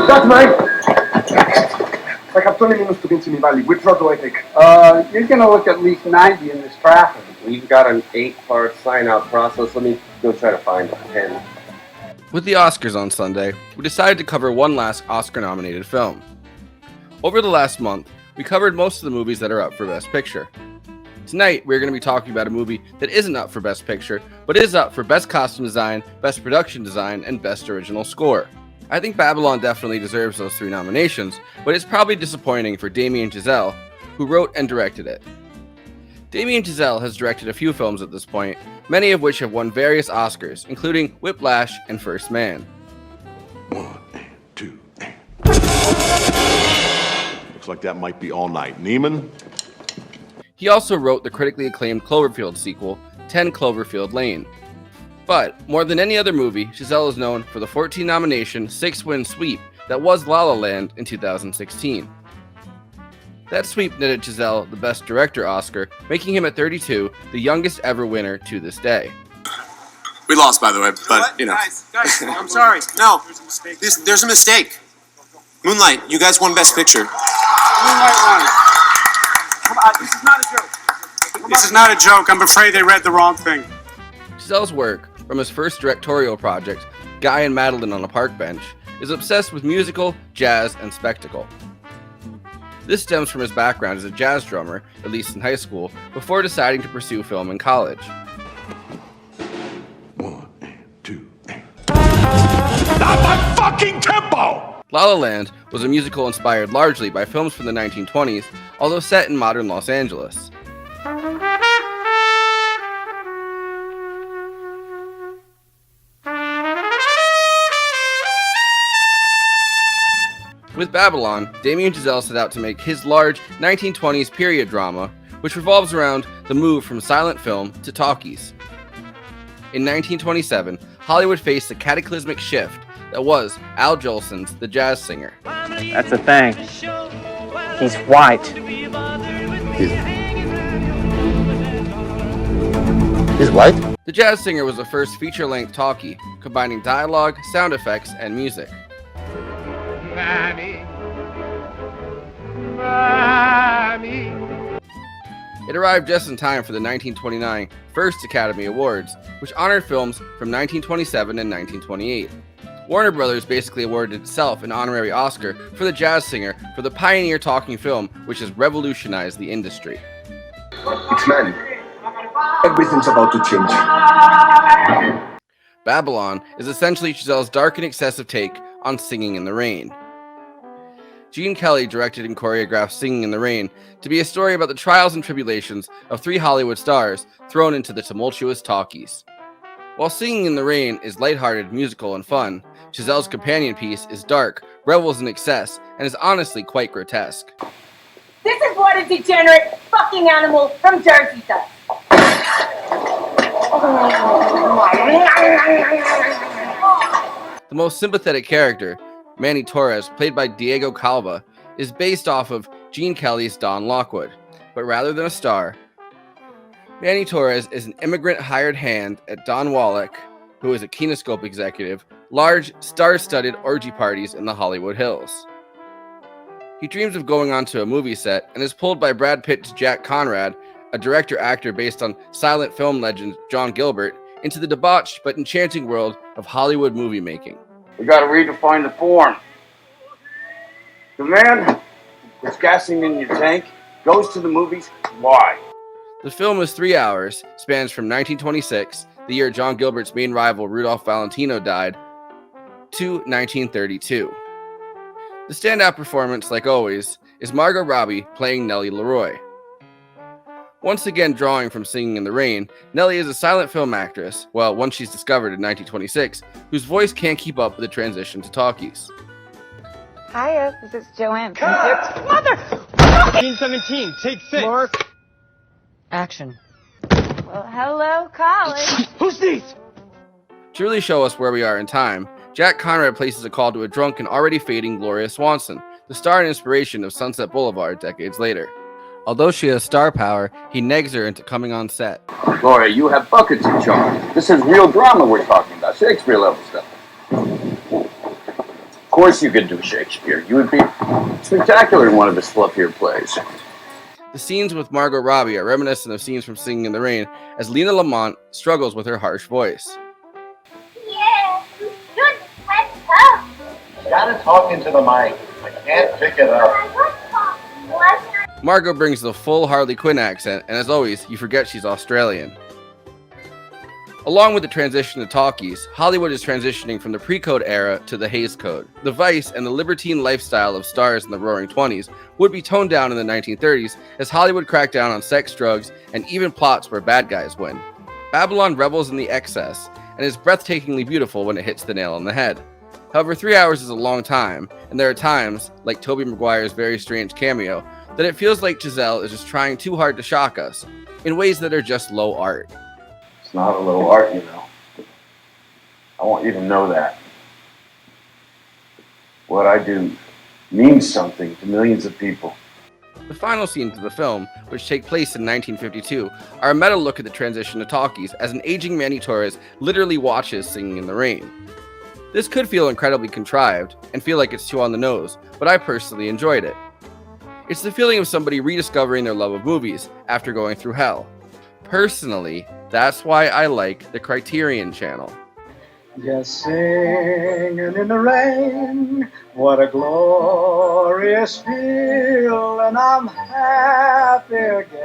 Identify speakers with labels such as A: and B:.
A: That's right. I have 20 minutes to Vincini Valley. Which road do I take?
B: You're going to look at least 90 in this traffic.
C: We've got an 8-part sign-out process. Let me go try to find a pen.
D: With the Oscars on Sunday, we decided to cover one last Oscar-nominated film. Over the last month, we covered most of the movies that are up for Best Picture. Tonight, we're going to be talking about a movie that isn't up for Best Picture, but is up for Best Costume Design, Best Production Design, and Best Original Score. I think Babylon definitely deserves those 3 nominations, but it's probably disappointing for Damien Chazelle, who wrote and directed it. Damien Chazelle has directed a few films at this point, many of which have won various Oscars, including Whiplash and First Man.
E: 1 and 2 and... Looks like that might be all night. Neiman?
D: He also wrote the critically acclaimed Cloverfield sequel, 10 Cloverfield Lane. But, more than any other movie, Chazelle is known for the 14-nomination, 6-win sweep that was La La Land in 2016. That sweep netted Chazelle the Best Director Oscar, making him at 32 the youngest ever winner to this day.
F: We lost, by the way, but, you know.
G: Guys, I'm sorry.
F: No,
G: There's a mistake.
F: there's a mistake. Moonlight, you guys won Best Picture.
G: Moonlight won. Come on, this is not a joke. This is not a joke. I'm afraid they read the wrong thing.
D: Chazelle's work, from his first directorial project, Guy and Madeline on a Park Bench, is obsessed with musical, jazz, and spectacle. This stems from his background as a jazz drummer, at least in high school, before deciding to pursue film in college.
E: 1 and 2 and... Not my fucking tempo!
D: La La Land was a musical inspired largely by films from the 1920s, although set in modern Los Angeles. With Babylon, Damien Chazelle set out to make his large 1920s period drama, which revolves around the move from silent film to talkies. In 1927, Hollywood faced a cataclysmic shift that was Al Jolson's The Jazz Singer.
H: That's a thing. He's white.
A: He's white?
D: The Jazz Singer was the first feature-length talkie, combining dialogue, sound effects, and music.
I: Mammy, Mammy.
D: It arrived just in time for the 1929 First Academy Awards, which honored films from 1927 and 1928. Warner Brothers basically awarded itself an honorary Oscar for The Jazz Singer for the pioneer talking film which has revolutionized the industry.
A: It's man. Everything's about to change.
D: Babylon is essentially Chazelle's dark and excessive take on Singing in the Rain. Gene Kelly directed and choreographed Singing in the Rain to be a story about the trials and tribulations of 3 Hollywood stars thrown into the tumultuous talkies. While Singing in the Rain is lighthearted, musical, and fun, Chazelle's companion piece is dark, revels in excess, and is honestly quite grotesque.
J: This is what a degenerate fucking animal from Jersey does.
D: The most sympathetic character, Manny Torres, played by Diego Calva, is based off of Gene Kelly's Don Lockwood, but rather than a star, Manny Torres is an immigrant hired hand at Don Wallach, who is a Kinescope executive, large, star-studded orgy parties in the Hollywood Hills. He dreams of going onto a movie set and is pulled by Brad Pitt's Jack Conrad, a director-actor based on silent film legend John Gilbert, into the debauched but enchanting world of Hollywood movie making.
B: We gotta redefine the form. The man that's gassing in your tank goes to the movies. Why?
D: The film is 3 hours, spans from 1926, the year John Gilbert's main rival Rudolph Valentino died, to 1932. The standout performance, like always, is Margot Robbie playing Nellie Leroy. Once again drawing from Singing in the Rain, Nellie is a silent film actress, well, once she's discovered in 1926, whose voice can't keep up with the transition to talkies.
K: Hiya, this is Joanne.
I: Mother! 17, take 6.
K: Mark. Action. Well, hello, college.
I: Who's these?
D: To really show us where we are in time, Jack Conrad places a call to a drunk and already fading Gloria Swanson, the star and inspiration of Sunset Boulevard decades later. Although she has star power, he negs her into coming on set.
B: Gloria, you have buckets of charm. This is real drama we're talking about, Shakespeare level stuff. Of course you could do Shakespeare. You would be spectacular in one of his fluffier plays.
D: The scenes with Margot Robbie are reminiscent of scenes from Singing in the Rain, as Lena Lamont struggles with her harsh voice.
J: Yeah, good head up.
A: You gotta talk into the mic. I can't pick it up.
D: Margot brings the full Harley Quinn accent, and as always, you forget she's Australian. Along with the transition to talkies, Hollywood is transitioning from the pre-code era to the Hays Code. The vice and the libertine lifestyle of stars in the Roaring '20s would be toned down in the 1930s as Hollywood cracked down on sex, drugs, and even plots where bad guys win. Babylon revels in the excess and is breathtakingly beautiful when it hits the nail on the head. However, 3 hours is a long time, and there are times, like Tobey Maguire's very strange cameo, that it feels like Chazelle is just trying too hard to shock us, in ways that are just low art.
B: It's not a low art, you know. I want you to know that. What I do means something to millions of people.
D: The final scenes of the film, which take place in 1952, are a meta look at the transition to talkies as an aging Manny Torres literally watches Singing in the Rain. This could feel incredibly contrived and feel like it's too on the nose, but I personally enjoyed it. It's the feeling of somebody rediscovering their love of movies after going through hell. Personally, that's why I like the Criterion Channel.
A: Just singing in the rain, what a glorious feeling, I'm happy again.